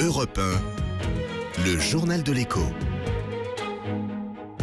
Europe 1, le journal de l'écho.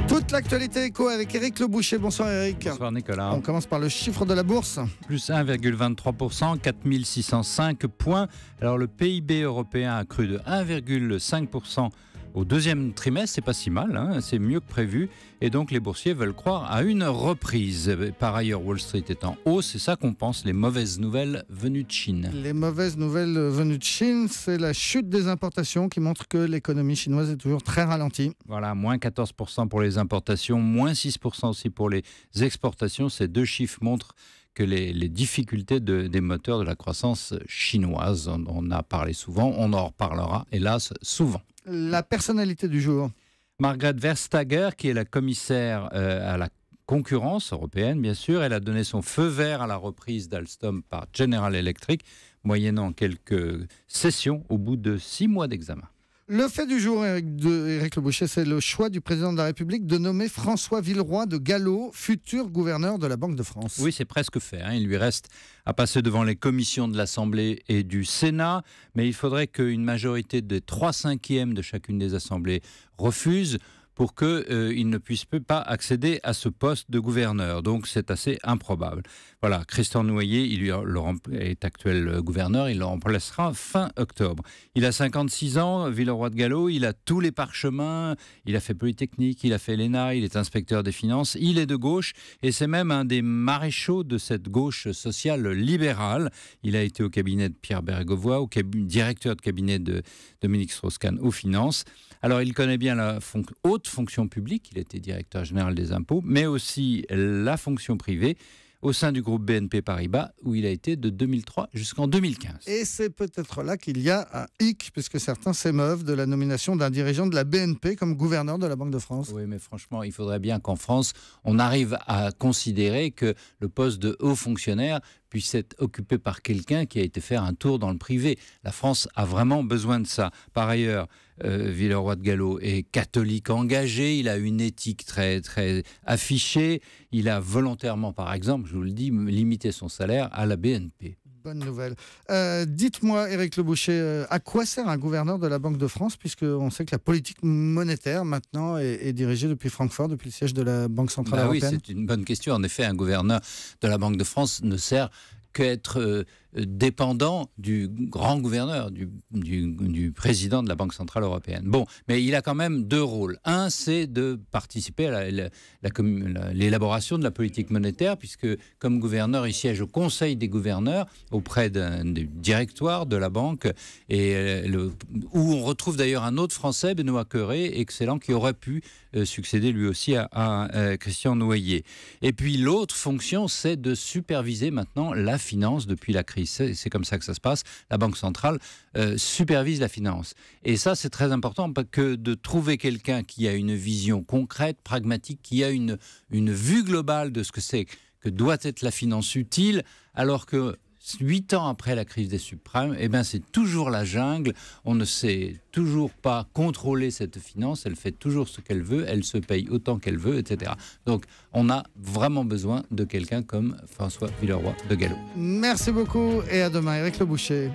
Toute l'actualité éco avec Éric Le Boucher. Bonsoir Éric. Bonsoir Nicolas. On commence par le chiffre de la bourse. Plus 1,23%, 4605 points. Alors le PIB européen a cru de 1,5% au deuxième trimestre. C'est pas si mal, hein, c'est mieux que prévu. Et donc les boursiers veulent croire à une reprise. Par ailleurs, Wall Street est en hausse. C'est ça qu'on pense, les mauvaises nouvelles venues de Chine. Les mauvaises nouvelles venues de Chine, c'est la chute des importations qui montre que l'économie chinoise est toujours très ralentie. Voilà, moins 14% pour les importations, moins 6% aussi pour les exportations. Ces deux chiffres montrent que les difficultés des moteurs de la croissance chinoise, on en a parlé souvent, on en reparlera hélas souvent. La personnalité du jour. Margrethe Vestager, qui est la commissaire à la concurrence européenne, bien sûr, elle a donné son feu vert à la reprise d'Alstom par General Electric, moyennant quelques sessions au bout de 6 mois d'examen. Le fait du jour, Éric Le Boucher, c'est le choix du président de la République de nommer François Villeroy de Galhau, futur gouverneur de la Banque de France. Oui, c'est presque fait, hein. Il lui reste à passer devant les commissions de l'Assemblée et du Sénat, mais il faudrait qu'une majorité des 3/5 de chacune des assemblées refuse pour qu'il ne puisse pas accéder à ce poste de gouverneur. Donc c'est assez improbable. Voilà, Christian Noyer, il est actuel gouverneur, il le remplacera fin octobre. Il a 56 ans, Villeroy de Galhau, il a tous les parchemins, il a fait Polytechnique, il a fait l'ENA, il est inspecteur des finances, il est de gauche et c'est même un des maréchaux de cette gauche sociale libérale. Il a été au cabinet de Pierre Bérégovoy, directeur de cabinet de Dominique Strauss-Kahn aux finances. Alors il connaît bien la haute fonction publique, il était directeur général des impôts, mais aussi la fonction privée au sein du groupe BNP Paribas, où il a été de 2003 jusqu'en 2015. Et c'est peut-être là qu'il y a un hic, puisque certains s'émeuvent de la nomination d'un dirigeant de la BNP comme gouverneur de la Banque de France. Oui, mais franchement, il faudrait bien qu'en France, on arrive à considérer que le poste de haut fonctionnaire puisse être occupé par quelqu'un qui a été faire un tour dans le privé. La France a vraiment besoin de ça. Par ailleurs, Villeroy de Galhau est catholique engagé, il a une éthique très, très affichée, il a volontairement, par exemple, je vous le dis, limité son salaire à la BNP. Bonne nouvelle. Dites-moi, Éric Le Boucher, à quoi sert un gouverneur de la Banque de France, puisqu'on sait que la politique monétaire, maintenant, est dirigée depuis Francfort, depuis le siège de la Banque Centrale Européenne? Oui, c'est une bonne question. En effet, un gouverneur de la Banque de France ne sert qu'être dépendant du grand gouverneur, du président de la Banque Centrale Européenne. Bon, mais il a quand même deux rôles. Un, c'est de participer à l'élaboration de la politique monétaire, puisque comme gouverneur, il siège au Conseil des gouverneurs, auprès du directoire de la banque, et où on retrouve d'ailleurs un autre Français, Benoît Cœuré, excellent, qui aurait pu succéder lui aussi à Christian Noyer. Et puis l'autre fonction, c'est de superviser maintenant la finance depuis la crise. C'est comme ça que ça se passe. La Banque centrale supervise la finance. Et ça, c'est très important, parce que de trouver quelqu'un qui a une vision concrète, pragmatique, qui a une vue globale de ce que c'est, que doit être la finance utile, alors que 8 ans après la crise des subprimes, eh ben c'est toujours la jungle. On ne sait toujours pas contrôler cette finance. Elle fait toujours ce qu'elle veut. Elle se paye autant qu'elle veut, etc. Donc, on a vraiment besoin de quelqu'un comme François Villeroy de Galhau. Merci beaucoup et à demain, Éric Le Boucher.